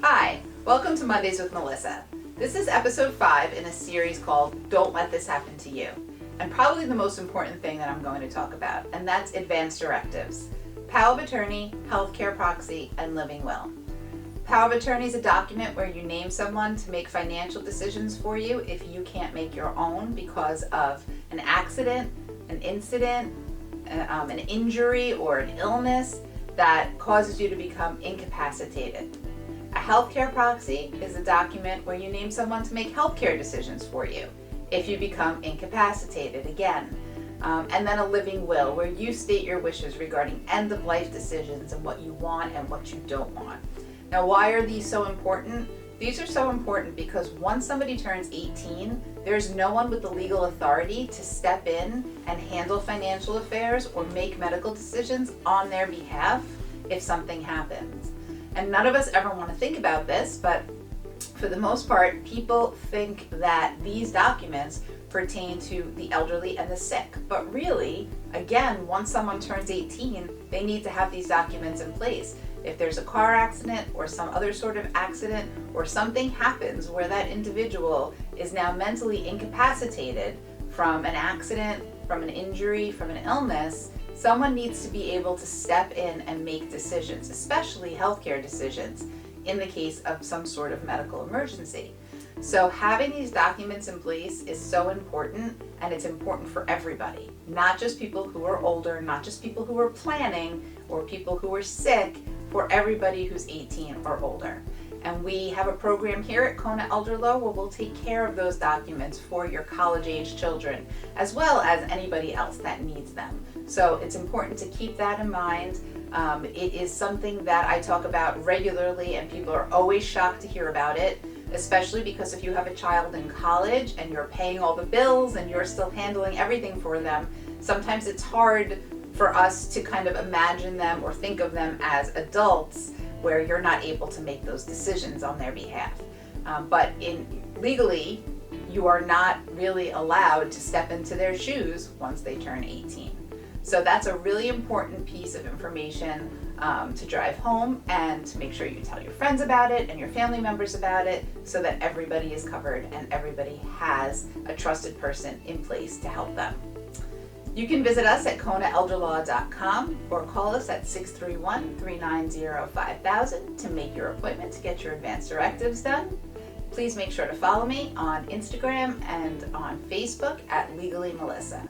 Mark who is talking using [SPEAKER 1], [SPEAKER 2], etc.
[SPEAKER 1] Hi, welcome to Mondays with Melissa. This is episode 5 in a series called Don't Let This Happen to You, and probably the most important thing that I'm going to talk about, and that's advance directives. Power of attorney, health care proxy, and living will. Power of attorney is a document where you name someone to make financial decisions for you if you can't make your own because of an accident, an incident, an injury, or an illness that causes you to become incapacitated. A healthcare proxy is a document where you name someone to make healthcare decisions for you if you become incapacitated again. And then a living will, where you state your wishes regarding end-of-life decisions and what you want and what you don't want. Now, why are these so important? These are so important because once somebody turns 18, there's no one with the legal authority to step in and handle financial affairs or make medical decisions on their behalf if something happens. And none of us ever want to think about this, but for the most part, people think that these documents pertain to the elderly and the sick. But really, again, once someone turns 18, they need to have these documents in place. If there's a car accident or some other sort of accident or something happens where that individual is now mentally incapacitated from an accident, from an injury, from an illness, someone needs to be able to step in and make decisions, especially healthcare decisions, in the case of some sort of medical emergency. So having these documents in place is so important, and it's important for everybody, not just people who are older, not just people who are planning or people who are sick, for everybody who's 18 or older. And we have a program here at Kona Elder Law where we'll take care of those documents for your college-age children, as well as anybody else that needs them. So it's important to keep that in mind. It is something that I talk about regularly, and people are always shocked to hear about it, especially because if you have a child in college and you're paying all the bills and you're still handling everything for them, sometimes it's hard for us to kind of imagine them or think of them as adults where you're not able to make those decisions on their behalf. But legally, you are not really allowed to step into their shoes once they turn 18. So that's a really important piece of information to drive home and to make sure you tell your friends about it and your family members about it so that everybody is covered and everybody has a trusted person in place to help them. You can visit us at konaelderlaw.com or call us at 631-390-5000 to make your appointment to get your advance directives done. Please make sure to follow me on Instagram and on Facebook at Legally Melissa.